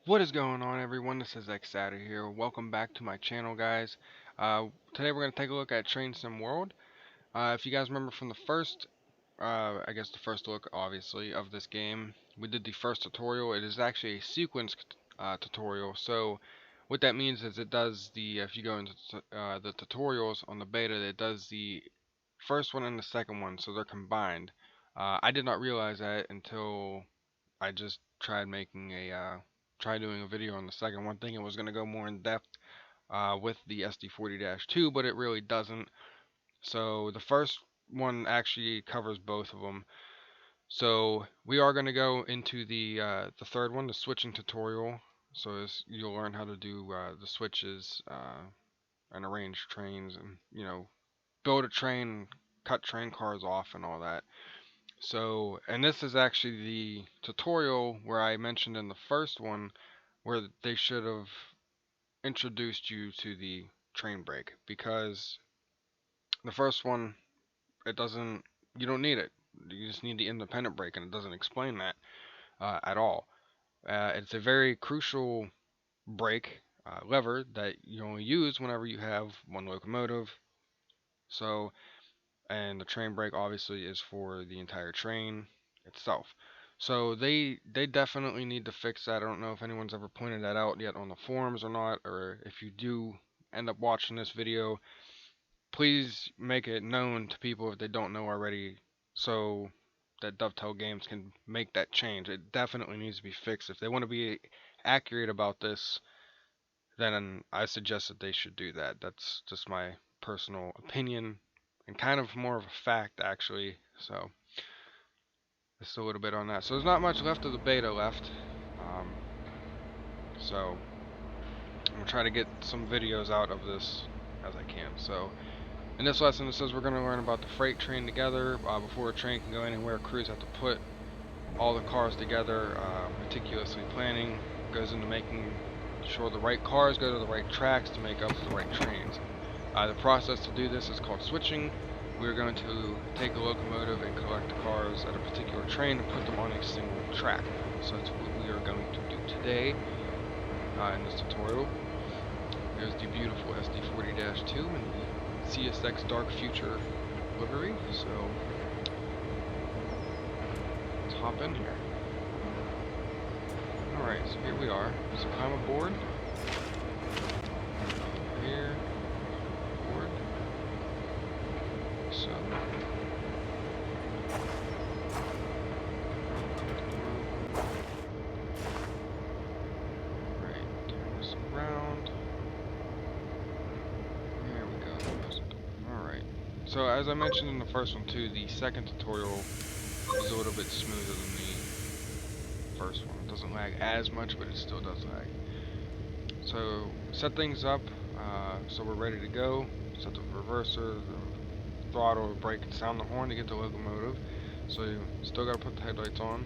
What is going on, everyone? This is Xada here. Welcome back to my channel, guys. Today we're going to take a look at Train Sim World. If you guys remember from the first, I guess the first look, obviously, of this game, we did the first tutorial. It is actually a sequence tutorial. So what that means is it does if you go into the tutorials on the beta, it does the first one and the second one, so they're combined. I did not realize that until I just tried doing a video on the second one, thinking it was going to go more in depth with the SD40-2, but it really doesn't. So the first one actually covers both of them. So we are going to go into the third one, the switching tutorial. So you'll learn how to do the switches and arrange trains, and build a train, cut train cars off, and all that. So, and this is actually the tutorial where I mentioned in the first one where they should have introduced you to the train brake, because the first one, you don't need it. You just need the independent brake, and it doesn't explain that at all. It's a very crucial brake lever that you only use whenever you have one locomotive. So, and the train brake obviously is for the entire train itself. So they definitely need to fix that. I don't know if anyone's ever pointed that out yet on the forums or not, or if you do end up watching this video, please make it known to people if they don't know already, so that Dovetail Games can make that change. It definitely needs to be fixed. If they want to be accurate about this, then I suggest that they should do that. That's just my personal opinion, and kind of more of a fact, actually. So just a little bit on that. So there's not much left of the beta left. Um, so I'm gonna try to get some videos out of this as I can. So in this lesson, it says we're gonna learn about the freight train together. Before a train can go anywhere, crews have to put all the cars together. Meticulously planning goes into making sure the right cars go to the right tracks to make up the right trains. The process to do this is called switching. We're going to take a locomotive and collect the cars at a particular train and put them on a single track. So that's what we are going to do today in this tutorial. Here's the beautiful SD40-2 and the CSX Dark Future livery. So let's hop in here. Alright, so here we are. So climb aboard. Here. Board. So right, turn this around. There we go. Alright. So as I mentioned in the first one too, the second tutorial is a little bit smoother than the first one. It doesn't lag as much, but it still does lag. So set things up, so we're ready to go. Set the reverser, the throttle, the brake, and sound the horn to get the locomotive. So you still gotta put the headlights on,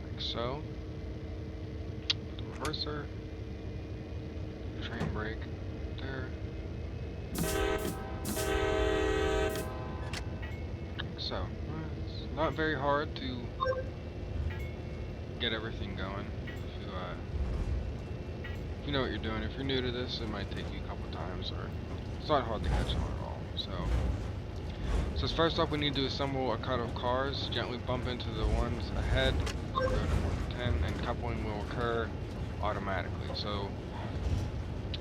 like so. Put the reverser, train brake, there. Like so. It's not very hard to get everything going. If you know what you're doing. If you're new to this, it might take you a couple times, or it's not hard to catch on at all. So first up, we need to assemble a cut of cars. Gently bump into the ones ahead. So go to 1 to 10, and coupling will occur automatically. So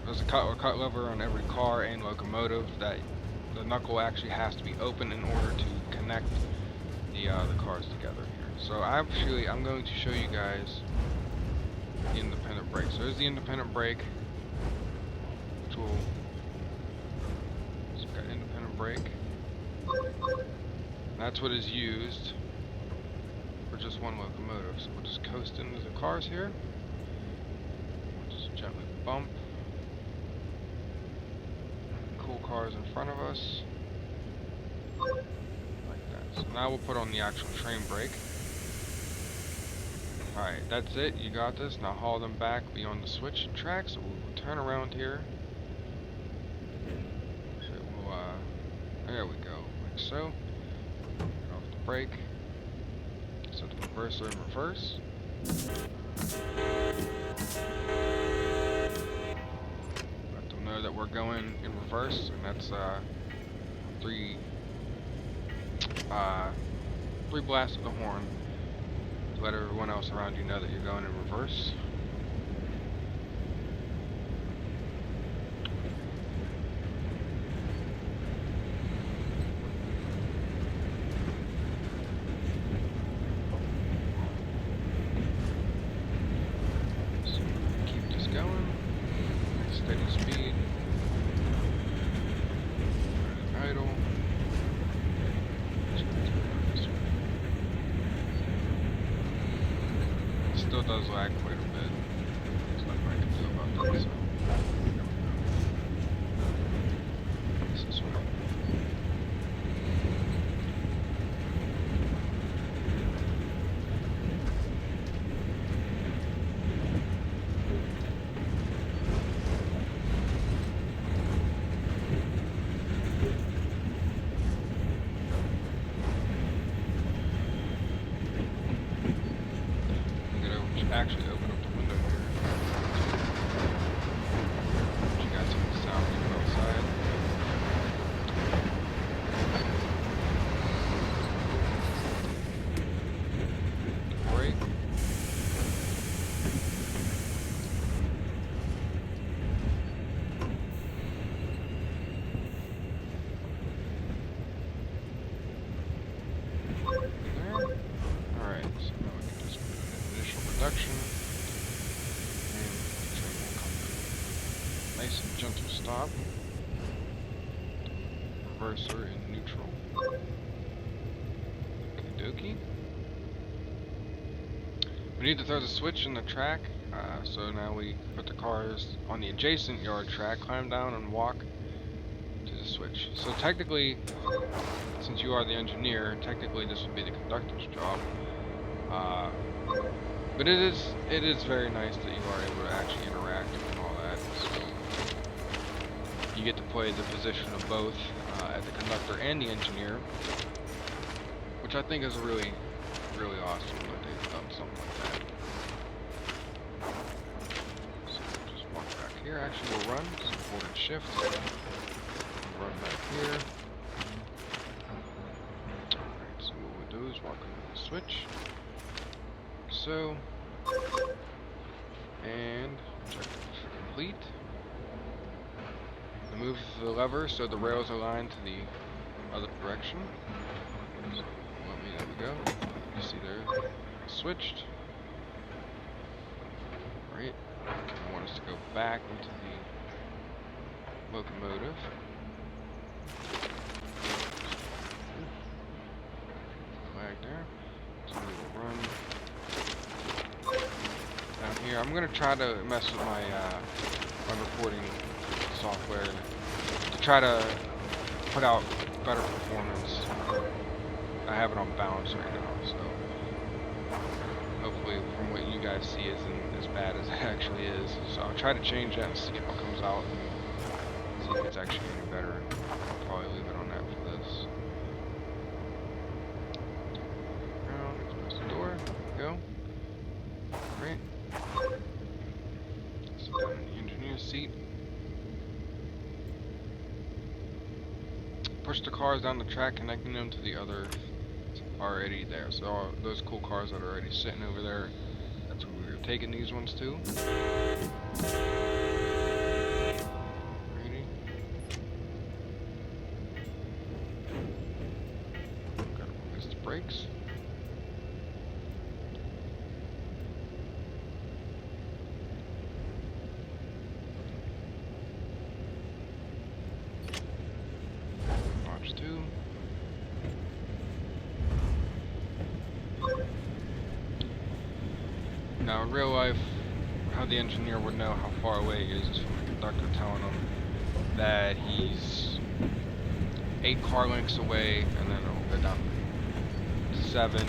there's a cut lever on every car and locomotive. That the knuckle actually has to be open in order to connect the cars together here. So I'm going to show you guys the independent brake. So there's the independent brake, which will, so we've got independent brake. That's what is used for just one locomotive. So we'll just coast into the cars here. We'll just gently bump. Cool cars in front of us. Like that. So now we'll put on the actual train brake. Alright, that's it. You got this. Now haul them back beyond the switch track. So we'll turn around here. So there we go. Like so. Get off the brake. Set the reverser in reverse. Let them know that we're going in reverse, and that's three blasts of the horn to let everyone else around you know that you're going in reverse. So keep this going, steady speed, idle. Still does lag quite a bit. There's nothing I can do about that, so this way. Actually open up the window here. You guys hear the sound from outside. Brake. Alright, so now we can just put in initial production. And the train will come to a nice and gentle stop. Reverser in neutral. Okie dokie. We need to throw the switch in the track, so now we put the cars on the adjacent yard track, climb down and walk to the switch. So technically, since you are the engineer, technically this would be the conductor's job. But it is very nice that you are able to actually interact and all that. So you get to play the position of both, as the conductor and the engineer, which I think is really, really awesome that they've done something like that. So we'll just walk back here. Actually, we'll run, so hold and shift. We'll run back here. Alright, so what we'll do is walk over the switch. So, and objective complete. Move the lever so the rails align to the other direction. So, there we go. You see there, switched. Right. I want us to go back into the locomotive. Lag there. So we will run down here. I'm gonna try to mess with my my recording software to try to put out better performance. I have it on balance right now, so hopefully from what you guys see isn't as bad as it actually is. So I'll try to change that and see what comes out and see if it's actually any better. I'll probably leave it on that for this. Around, close the door, go. Right. Sit down in the engineer's seat. Push the cars down the track, connecting them to the other already there. So all those cool cars that are already sitting over there, that's where we were taking these ones to. Ready? Gotta release the brakes. Two. Now in real life, how the engineer would know how far away he is from the conductor telling him that he's 8 car lengths away, and then it'll go down to 7,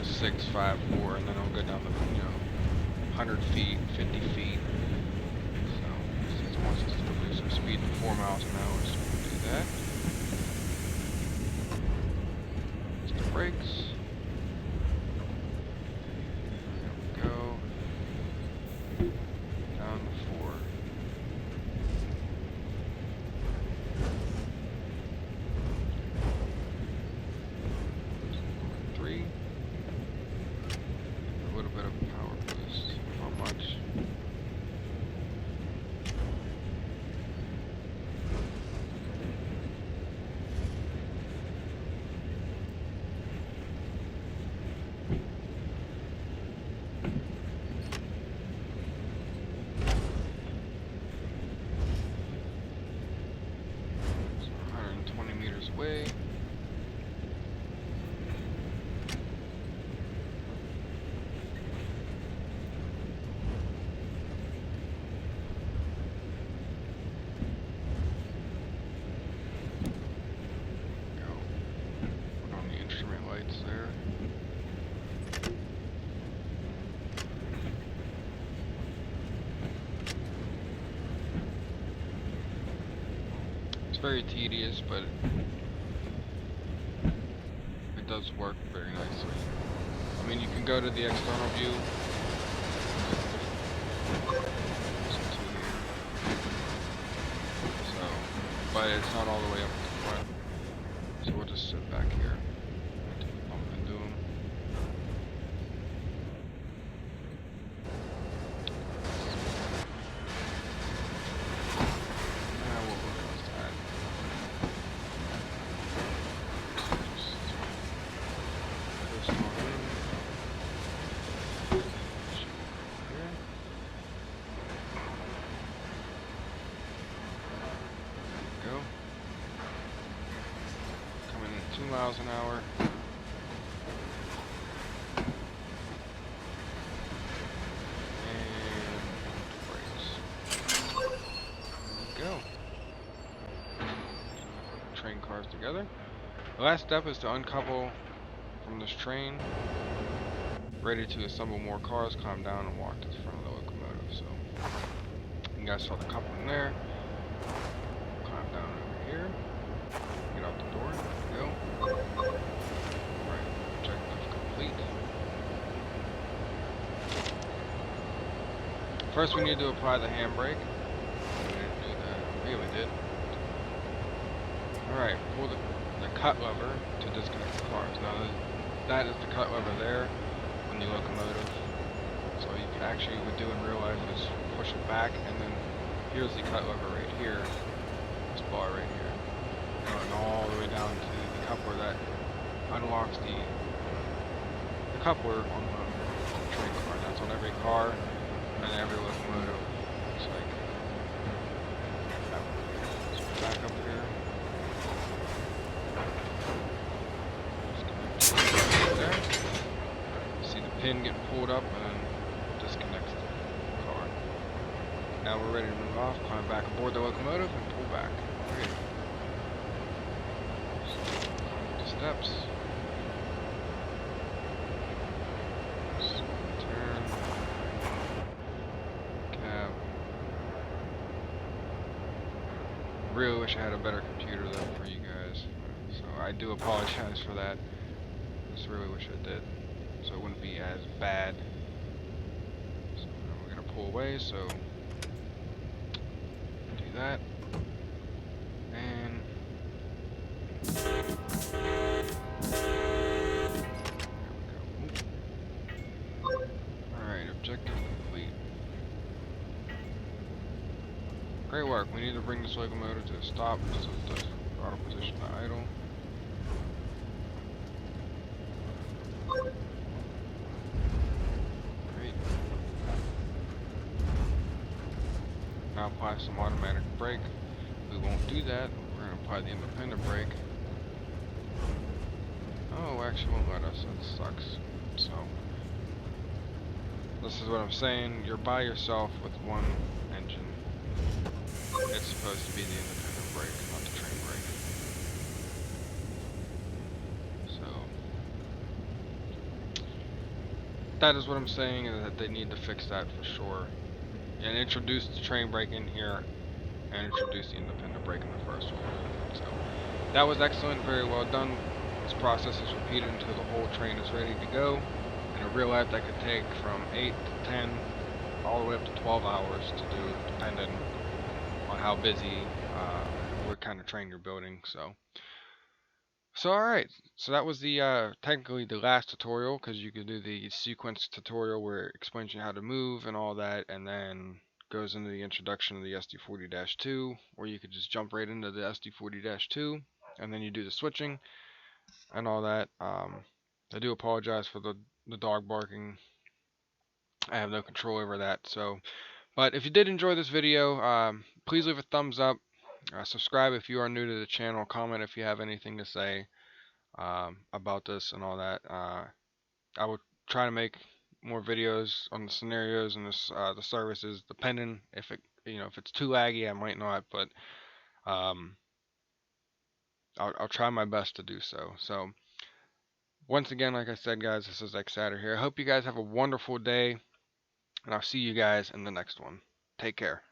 6, 5, 4, and then it'll go down to 100 feet, 50 feet. So it wants us to reduce our speed to 4 miles an hour, so we'll do that. It's the brakes. very tedious, but it does work very nicely. I mean, you can go to the external view. So, but it's not all the way up to the front. So we'll just sit back here. Bump into them. Now we'll look outside. Just on in. Here. Go. Coming in at 2 miles an hour. And brakes. There we go. Train cars together. The last step is to uncouple from this train. Ready to assemble more cars, climb down and walk to the front of the locomotive. So you guys saw the coupling there. Climb down over here. Get out the door. Go. Right. Objective complete. First we need to apply the handbrake. We didn't do that. Yeah, we did. Alright, pull the cut lever to disconnect the cars. Now that is the cut lever there on the locomotive. So you actually would do in real life is push it back, and then here's the cut lever right here. This bar right here. Going all the way down to the coupler that unlocks the coupler on the train car. That's on every car and every locomotive. Looks like. So back up here. There. See the pin getting pulled up and then disconnects the car. Now we're ready to move off, climb back aboard the locomotive and pull back. Great. So, the steps. Turn. Cab. Really wish I had a better computer though for you guys. So I do apologize for that. Just really wish I did, so it wouldn't be as bad. So now we're gonna pull away, so do that. And there we go. Alright, objective complete. Great work. We need to bring this locomotive to a stop so it does auto position to idle. Great. Now apply some automatic brake. We won't do that. We're going to apply the independent brake. Oh, actually won't let us. That sucks. So, this is what I'm saying. You're by yourself with one engine. It's supposed to be the independent brake, not the train brake. That is what I'm saying, is that they need to fix that for sure. And introduce the train brake in here, and introduce the independent brake in the first one. So, that was excellent, very well done. This process is repeated until the whole train is ready to go. In a real life, that could take from 8 to 10, all the way up to 12 hours to do, depending on how busy, what kind of train you're building. So alright, so that was the technically the last tutorial, because you could do the sequence tutorial where it explains you how to move and all that, and then goes into the introduction of the SD40-2, or you could just jump right into the SD40-2, and then you do the switching and all that. I do apologize for the dog barking. I have no control over that. So, but if you did enjoy this video, please leave a thumbs up. Subscribe if you are new to the channel. Comment if you have anything to say about this and all that. I will try to make more videos on the scenarios and the services, depending if if it's too laggy, I might not, but I'll try my best to do so. So once again, like I said, guys, this is Xatter here. I hope you guys have a wonderful day, and I'll see you guys in the next one. Take care.